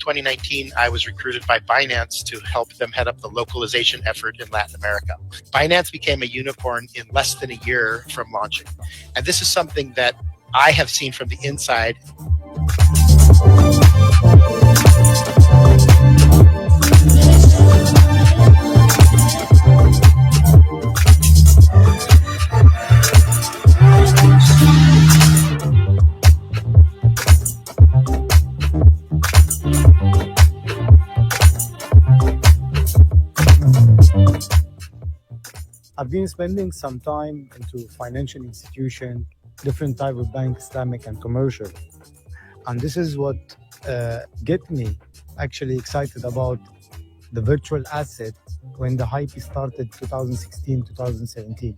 2019, I was recruited by Binance to help them head up the localization effort in Latin America. Binance became a unicorn in less than a year from launching. And this is something that I have seen from the inside. I've been spending some time into financial institution, different type of bank, Islamic and commercial. And this is what get me actually excited about the virtual asset when the hype started 2016, 2017,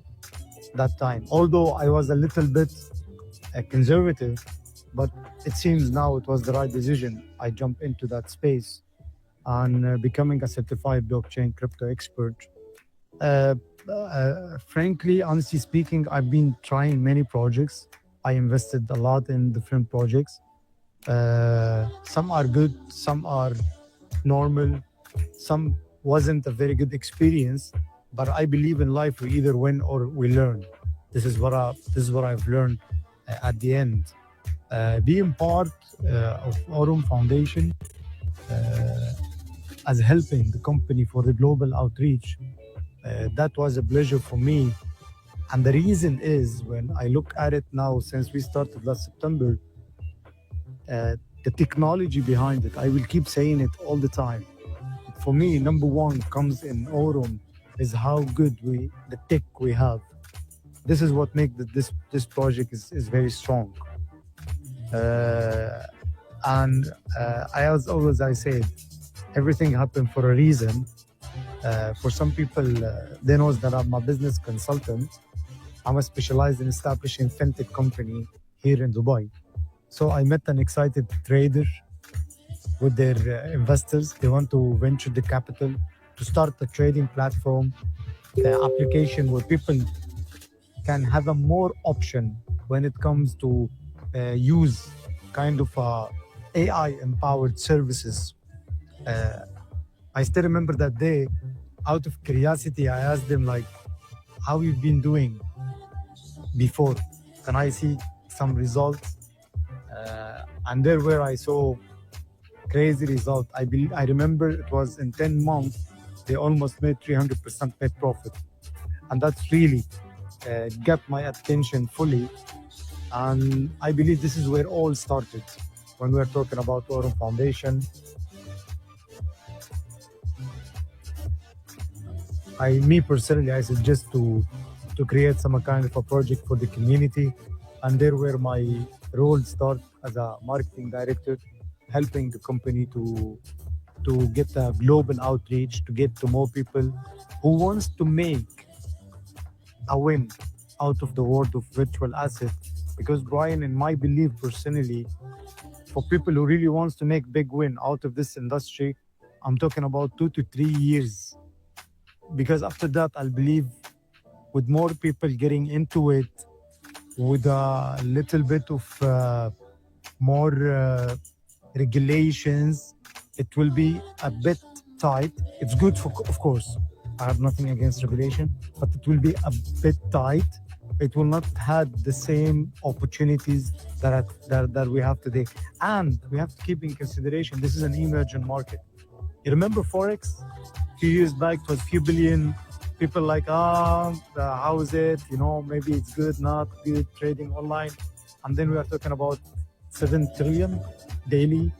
that time. Although I was a little bit conservative, but it seems now it was the right decision. I jumped into that space and becoming a certified blockchain crypto expert. Frankly, honestly speaking, I've been trying many projects. I invested a lot in different projects. Some are good, some are normal, some wasn't a very good experience. But I believe in life we either win or we learn. This is what I've learned at the end. Being part of Aurum Foundation as helping the company for the global outreach. That was a pleasure for me. And the reason is, when I look at it now, since we started last September, the technology behind it, I will keep saying it all the time. For me, number one comes in Aurum is how good the tech we have. This is what makes this project is very strong. And as always I said, everything happened for a reason. For some people, they know that I'm a business consultant. I'm specialized in establishing Fintech company here in Dubai. So I met an excited trader with their investors. They want to venture the capital to start a trading platform, the application where people can have a more option when it comes to use kind of AI empowered services. I still remember that day. Out of curiosity, I asked them like, how you've been doing before? Can I see some results? And there where I saw crazy result. I remember it was in 10 months, they almost made 300% net profit. And that's really got my attention fully. And I believe this is where all started when we're talking about Aurum Foundation. Me personally, I suggest to create some kind of a project for the community. And there where my role starts as a marketing director, helping the company to get a global outreach, to get to more people who wants to make a win out of the world of virtual assets. Because Brian, in my belief personally, for people who really wants to make big win out of this industry, I'm talking about 2 to 3 years. Because after that, I'll believe with more people getting into it, with a little bit of more regulations, it will be a bit tight. It's good for, of course, I have nothing against regulation, but it will be a bit tight. It will not have the same opportunities that we have today. And we have to keep in consideration, this is an emerging market. You remember Forex? A few years back, it was a few billion. People like, how is it? Maybe it's good, not good, trading online. And then we are talking about 7 trillion daily.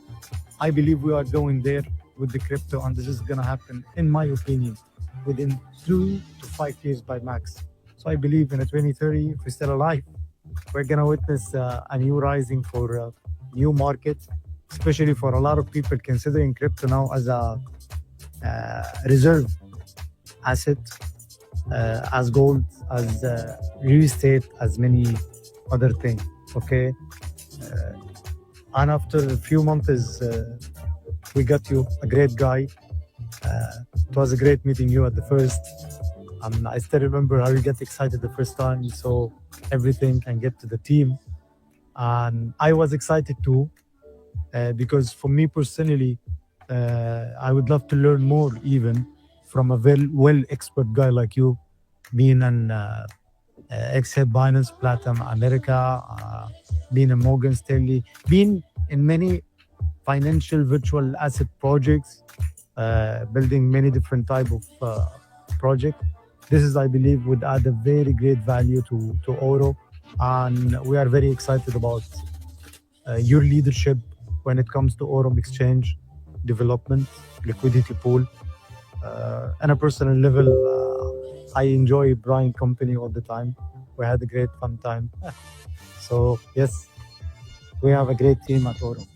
I believe we are going there with the crypto, and this is going to happen, in my opinion, within 2 to 5 years by max. So I believe in 2030, if we're still alive, we're going to witness a new rising for a new market, especially for a lot of people considering crypto now as a reserve asset, as gold, as real estate, as many other things. Okay. And after a few months, we got you a great guy. It was a great meeting you at the first. I still remember how you get excited the first time you saw everything and get to the team. And I was excited too, because for me personally, I would love to learn more even from a well expert guy like you, being an ex-head Binance, Platinum America, being a Morgan Stanley, being in many financial virtual asset projects, building many different type of project. This is, I believe, would add a very great value to Oro, and we are very excited about your leadership when it comes to Aurum exchange development, liquidity pool. On a personal level, I enjoy Bryan company all the time. We had a great fun time. So yes, we have a great team at Aurum.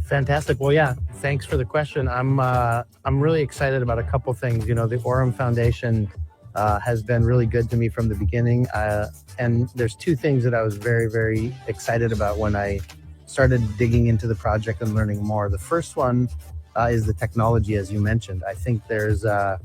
Fantastic. Well, yeah, thanks for the question. I'm really excited about a couple things. You know, the Aurum Foundation has been really good to me from the beginning. And there's two things that I was very, very excited about when I started digging into the project and learning more. The first one is the technology, as you mentioned. I think there's a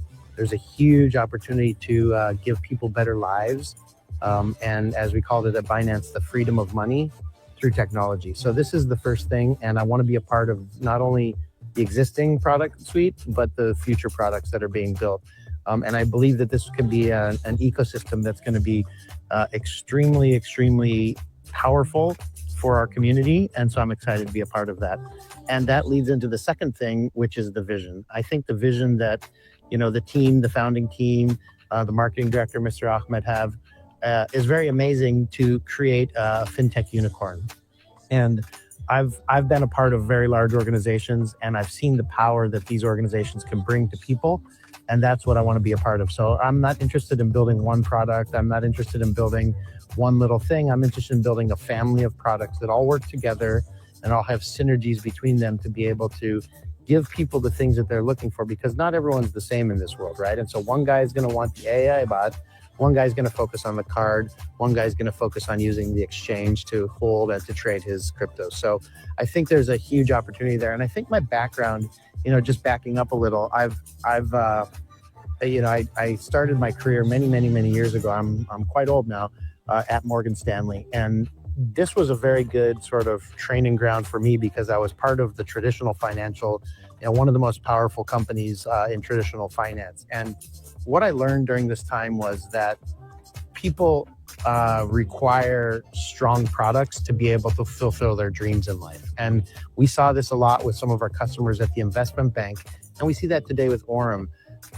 huge opportunity to give people better lives. And as we called it at Binance, the freedom of money through technology. So this is the first thing, and I want to be a part of not only the existing product suite, but the future products that are being built. And I believe that this can be an ecosystem that's going to be extremely, extremely powerful for our community. And so I'm excited to be a part of that. And that leads into the second thing, which is the vision. I think the vision that, you know, the team, the founding team, the marketing director, Mr. Ahmed, have is very amazing to create a fintech unicorn. And I've been a part of very large organizations, and I've seen the power that these organizations can bring to people. And that's what I want to be a part of. So I'm not interested in building one product. I'm not interested in building one little thing. I'm interested in building a family of products that all work together and all have synergies between them to be able to give people the things that they're looking for, because not everyone's the same in this world, right? And so one guy is going to want the AI bot, one guy's going to focus on the card, one guy's going to focus on using the exchange to hold and to trade his crypto. So I think there's a huge opportunity there. And I think my background, you know, just backing up a little, I started my career many years ago. I'm quite old now, at Morgan Stanley. And this was a very good sort of training ground for me, because I was part of the traditional financial, you know, one of the most powerful companies in traditional finance. And what I learned during this time was that people require strong products to be able to fulfill their dreams in life. And we saw this a lot with some of our customers at the investment bank. And we see that today with Aurum.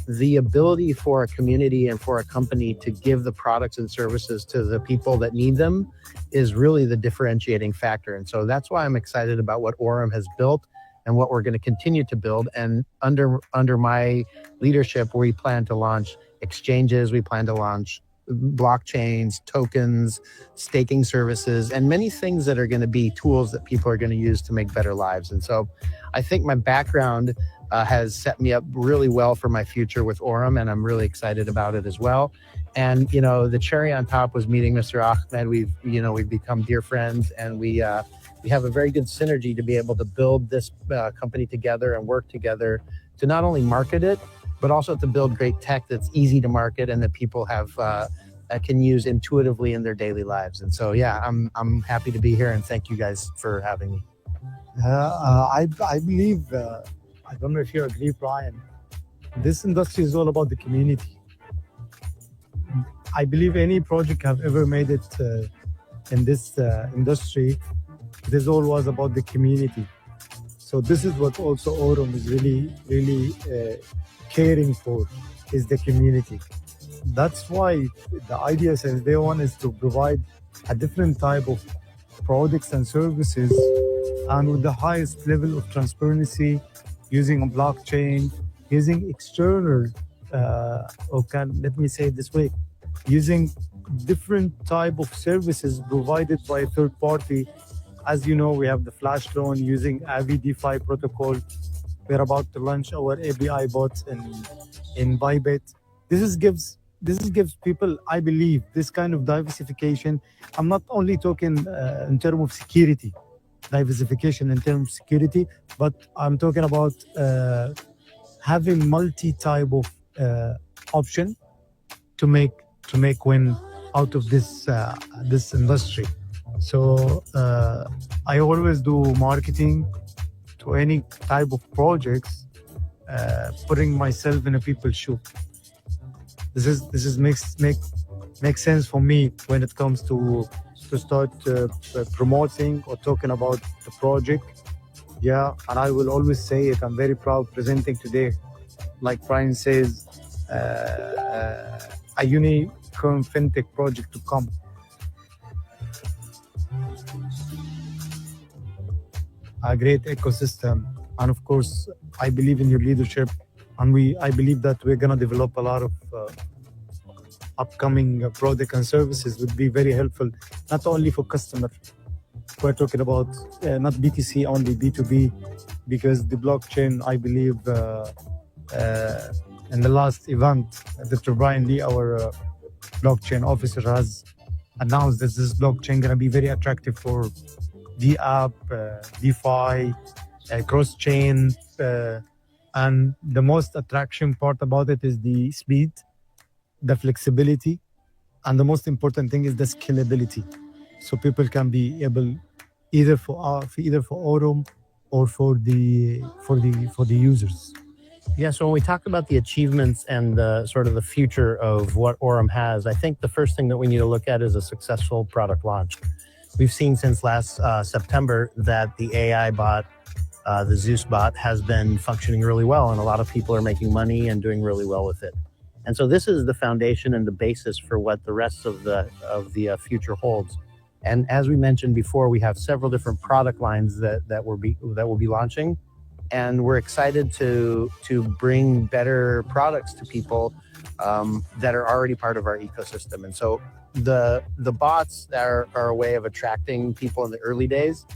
The ability for a community and for a company to give the products and services to the people that need them is really the differentiating factor. And so that's why I'm excited about what Aurum has built and what we're going to continue to build. And under my leadership, we plan to launch exchanges, we plan to launch blockchains, tokens, staking services, and many things that are going to be tools that people are going to use to make better lives. And so I think my background has set me up really well for my future with Aurum, and I'm really excited about it as well. And, you know, the cherry on top was meeting Mr. Ahmed. We've become dear friends, and we have a very good synergy to be able to build this company together and work together to not only market it, but also to build great tech that's easy to market and that people have can use intuitively in their daily lives. And so, yeah, I'm happy to be here, and thank you guys for having me. I believe, I don't know if you agree, Bryan, this industry is all about the community. I believe any project have ever made it in this industry, this all was about the community. So this is what also Aurum is really caring for, is the community. That's why the idea since day one is to provide a different type of products and services, and with the highest level of transparency, using a blockchain, using external, let me say it this way, using different type of services provided by a third party. As you know, we have the flash loan using Avi DeFi protocol. We're about to launch our API bot in Bybit. This gives people, I believe, this kind of diversification. I'm not only talking in terms of security, diversification in terms of security, but I'm talking about having multi-type of option to make win out of this industry. So I always do marketing to any type of projects, putting myself in a people's shoe. This is makes sense for me when it comes to start promoting or talking about the project. Yeah, and I will always say it. I'm very proud presenting today, like Brian says, a unicorn fintech project to come. A great ecosystem, and of course, I believe in your leadership, and I believe that we're gonna develop a lot of upcoming product and services would be very helpful, not only for customer. We're talking about not BTC only, B2B, because the blockchain, I believe, in the last event, Dr. Brian Lee, our blockchain officer, has announced that this blockchain gonna be very attractive for DApp, DeFi, cross-chain, and the most attraction part about it is the speed, the flexibility, and the most important thing is the scalability. So people can be able either for Aurum or for the users. Yeah, so when we talk about the achievements and the sort of the future of what Aurum has, I think the first thing that we need to look at is a successful product launch. We've seen since last September that the AI bot, the Zeus bot, has been functioning really well, and a lot of people are making money and doing really well with it. And so this is the foundation and the basis for what the rest of the future holds. And as we mentioned before, we have several different product lines that will be launching, and we're excited to bring better products to people that are already part of our ecosystem. And so the bots are a way of attracting people in the early days,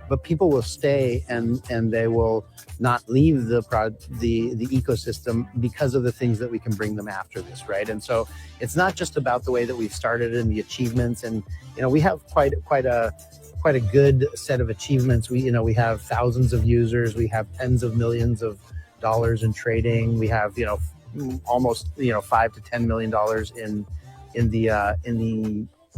but people will stay and they will not leave the ecosystem because of the things that we can bring them after this, right? And so it's not just about the way that we've started and the achievements, and we have quite a good set of achievements. We have thousands of users, we have tens of millions of dollars in trading, we have almost $5 to $10 million in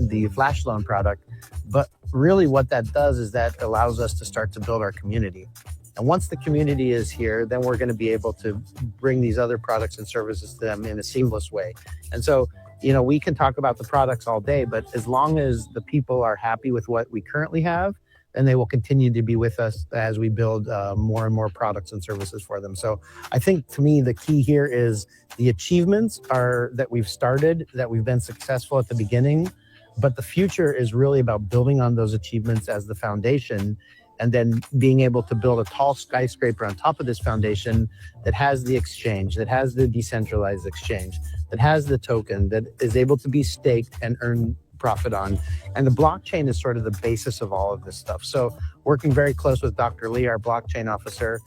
the flash loan product. But really what that does is that allows us to start to build our community. And once the community is here, then we're going to be able to bring these other products and services to them in a seamless way. And so, we can talk about the products all day, but as long as the people are happy with what we currently have, then they will continue to be with us as we build more and more products and services for them. So I think, to me, the key here is the achievements are that we've started, that we've been successful at the beginning, but the future is really about building on those achievements as the foundation, and then being able to build a tall skyscraper on top of this foundation that has the exchange, that has the decentralized exchange, that has the token, that is able to be staked and earn profit on. And the blockchain is sort of the basis of all of this stuff. So working very close with Dr. Lee, our blockchain officer,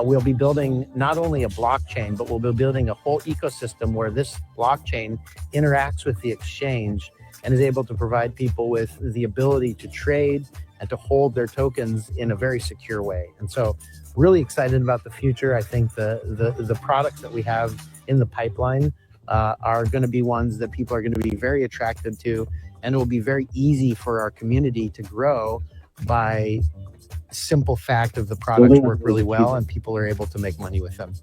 we'll be building not only a blockchain, but we'll be building a whole ecosystem where this blockchain interacts with the exchange and is able to provide people with the ability to trade and to hold their tokens in a very secure way. And so really excited about the future. I think the products that we have in the pipeline are going to be ones that people are going to be very attracted to, and it will be very easy for our community to grow by simple fact of the products work really well and people are able to make money with them.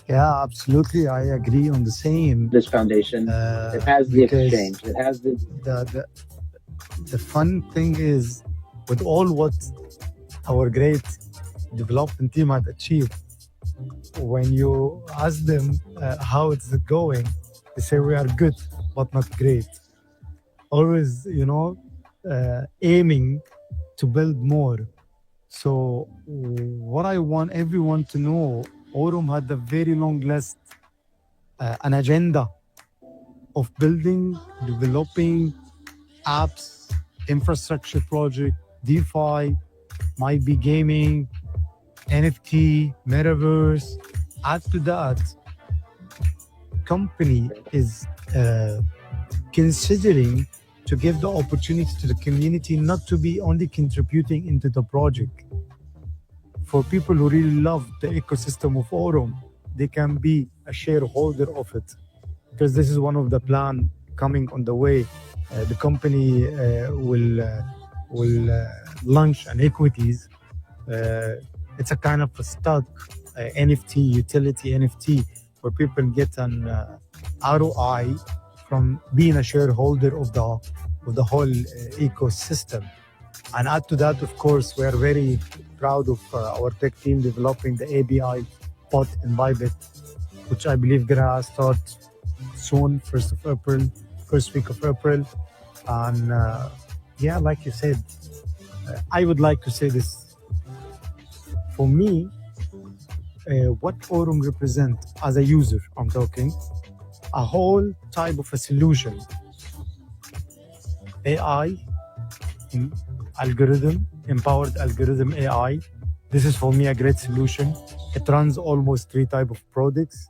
Yeah, absolutely. I agree on the same. This foundation, it has the exchange. It has the fun thing is, with all what our great development team had achieved, when you ask them how it's going, they say we are good, but not great. Always, aiming to build more. So what I want everyone to know, Aurum had a very long list, an agenda of building, developing apps, infrastructure project, DeFi, might be gaming, NFT, metaverse. Add to that, company is considering to give the opportunity to the community not to be only contributing into the project. For people who really love the ecosystem of Aurum, they can be a shareholder of it, because this is one of the plan coming on the way. The company will will launch an equities. It's a kind of a stock NFT, utility NFT, where people get an ROI from being a shareholder of the whole ecosystem. And add to that, of course, we are very proud of our tech team developing the ABI bot in Bybit, which I believe gonna start soon, first week of April. And yeah, like you said, I would like to say this. For me, what Aurum represents as a user, I'm talking, a whole type of a solution. AI, empowered algorithm AI. This is for me a great solution. It runs almost 3 types of products.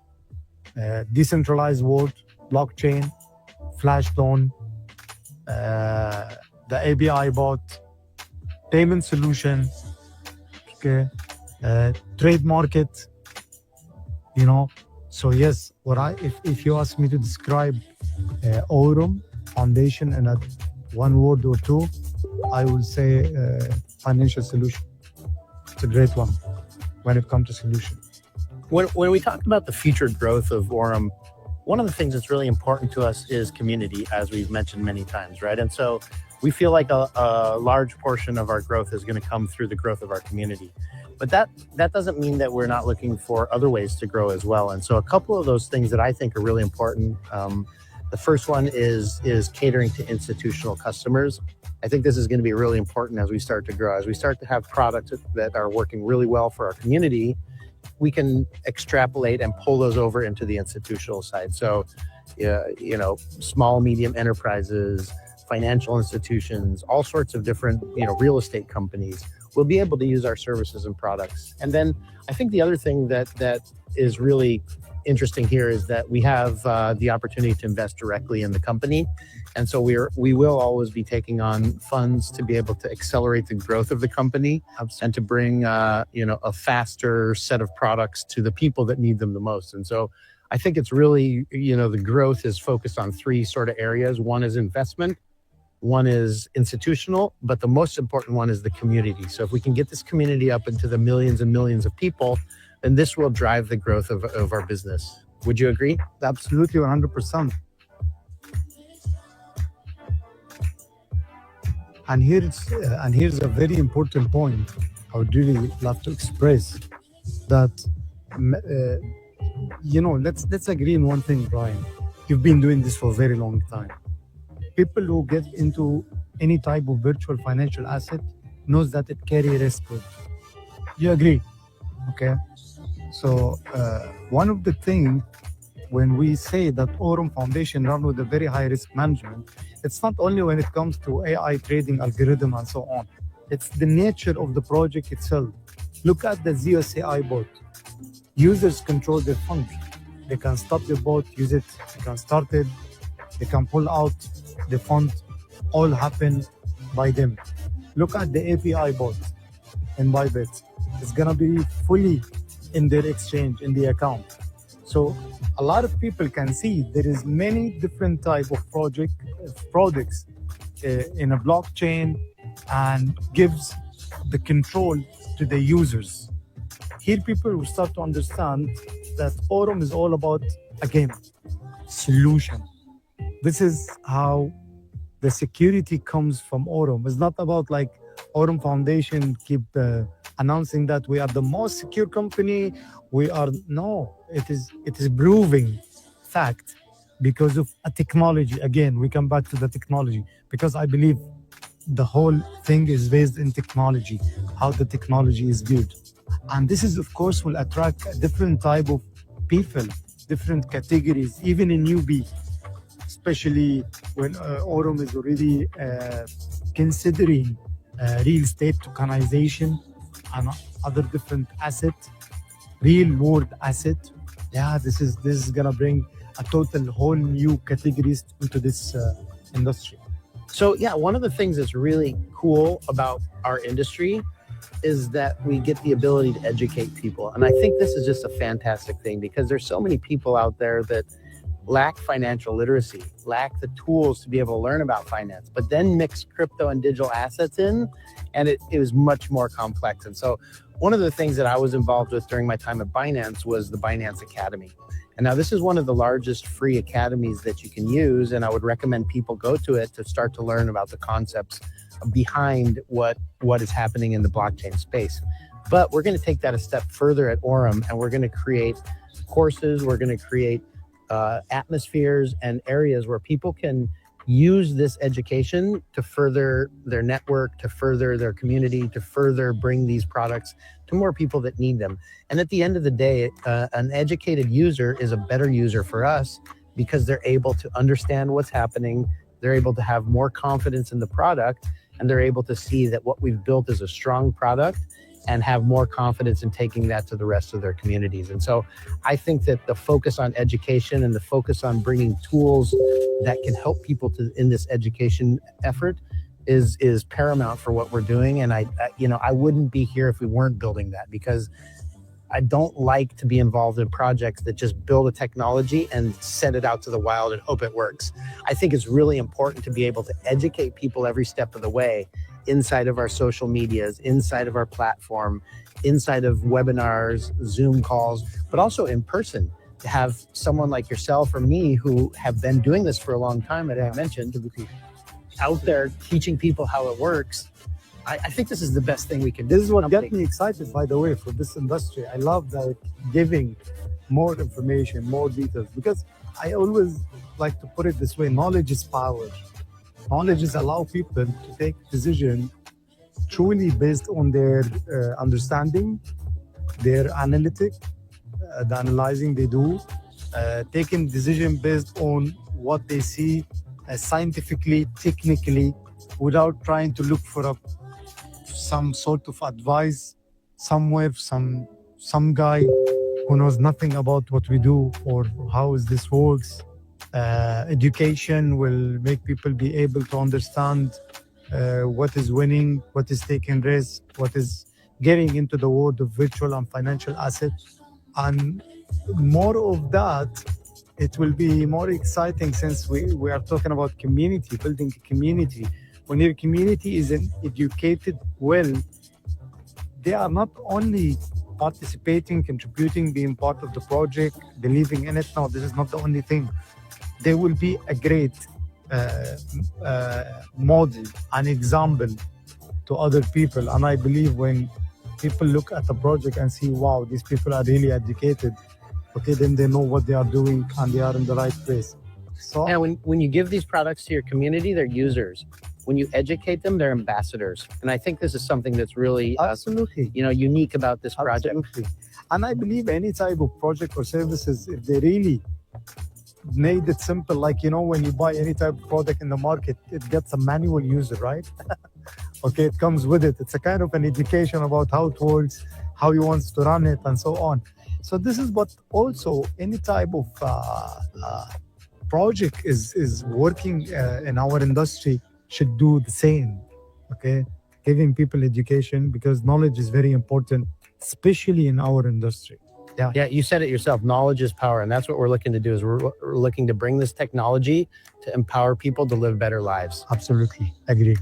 Decentralized world, blockchain, flash loan, the ABI bot, payment solution, okay, trade market, you know. So yes, if you ask me to describe Aurum Foundation in one word or two, I would say financial solution. It's a great one when it comes to solution. When we talk about the future growth of Aurum, one of the things that's really important to us is community, as we've mentioned many times, right? And so we feel like a large portion of our growth is going to come through the growth of our community. But that doesn't mean that we're not looking for other ways to grow as well. And so a couple of those things that I think are really important. The first one is catering to institutional customers. I think this is going to be really important as we start to grow. As we start to have products that are working really well for our community, we can extrapolate and pull those over into the institutional side. So, you know, small, medium enterprises, financial institutions, all sorts of different, real estate companies will be able to use our services and products. And then I think the other thing that is really interesting here is that we have the opportunity to invest directly in the company. And so we will always be taking on funds to be able to accelerate the growth of the company and to bring a faster set of products to the people that need them the most. And so I think it's really, the growth is focused on 3 sort of areas. One is investment, one is institutional, but the most important one is the community. So if we can get this community up into the millions and millions of people, then this will drive the growth of our business. Would you agree? Absolutely, 100%. And here's a very important point I would really love to express, that let's agree on one thing, Brian. You've been doing this for a very long time. People who get into any type of virtual financial asset knows that it carries risk. You agree? Okay. So one of the things when we say that Aurum Foundation run with a very high risk management, it's not only when it comes to AI trading algorithm and so on. It's the nature of the project itself. Look at the Zeus AI bot. Users control their funds. They can stop the bot, use it, they can start it, they can pull out the fund, all happen by them. Look at the API bot in Bybit. It's gonna be fully in their exchange, in the account. So a lot of people can see there is many different type of products in a blockchain, and gives the control to the users. Here people will start to understand that Aurum is all about, again, solution. This is how the security comes from Aurum. It's not about like Aurum Foundation keep announcing that we are the most secure company. It is proving fact because of a technology. Again, we come back to the technology, because I believe the whole thing is based in technology, how the technology is built. And this is, of course, will attract a different type of people, different categories, even in newbie, especially when Aurum is already considering real estate tokenization and other different assets, real world asset. Yeah, this is gonna bring a total whole new categories into this industry. So yeah, one of the things that's really cool about our industry is that we get the ability to educate people. And I think this is just a fantastic thing, because there's so many people out there that lack financial literacy, lack the tools to be able to learn about finance, but then mix crypto and digital assets in, and it was much more complex. And so one of the things that I was involved with during my time at Binance was the Binance Academy. And now this is one of the largest free academies that you can use, and I would recommend people go to it to start to learn about the concepts behind what is happening in the blockchain space. But we're going to take that a step further at Aurum, and we're going to create courses, we're going to create atmospheres and areas where people can use this education to further their network, to further their community, to further bring these products to more people that need them. And at the end of the day, an educated user is a better user for us because they're able to understand what's happening, they're able to have more confidence in the product, and they're able to see that what we've built is a strong product and have more confidence in taking that to the rest of their communities. And so I think that the focus on education and the focus on bringing tools that can help people in this education effort is paramount for what we're doing. And I wouldn't be here if we weren't building that, because I don't like to be involved in projects that just build a technology and send it out to the wild and hope it works. I think it's really important to be able to educate people every step of the way inside of our social medias, inside of our platform, inside of webinars, Zoom calls, but also in person, to have someone like yourself or me who have been doing this for a long time, as I mentioned, out there teaching people how it works. I think this is the best thing we can do. This is what got me excited, by the way, for this industry. I love that giving more information, more details, because I always like to put it this way: knowledge is power. Knowledge is allow people to take decision truly based on their understanding, their analytic, the analyzing they do, taking decision based on what they see scientifically, technically, without trying to look for some sort of advice somewhere, some guy who knows nothing about what we do or how this works. Education will make people be able to understand what is winning, what is taking risk, what is getting into the world of virtual and financial assets. And more of that, it will be more exciting, since we are talking about community, building a community. When your community is educated well, they are not only participating, contributing, being part of the project, believing in it. No, this is not the only thing. They will be a great model, an example to other people. And I believe when people look at the project and see, wow, these people are really educated, okay, then they know what they are doing and they are in the right place. So, and when you give these products to your community, they're users. When you educate them, they're ambassadors. And I think this is something that's really absolutely, unique about this project. Absolutely. And I believe any type of project or services, if they really made it simple, like, when you buy any type of product in the market, it gets a manual user, right? Okay, it comes with it. It's a kind of an education about how it works, how you want to run it, and so on. So this is what also any type of project is working in our industry should do the same. Okay, giving people education, because knowledge is very important, especially in our industry. Yeah, you said it yourself. Knowledge is power, and that's what we're looking to do. Is we're looking to bring this technology to empower people to live better lives. Absolutely, agree.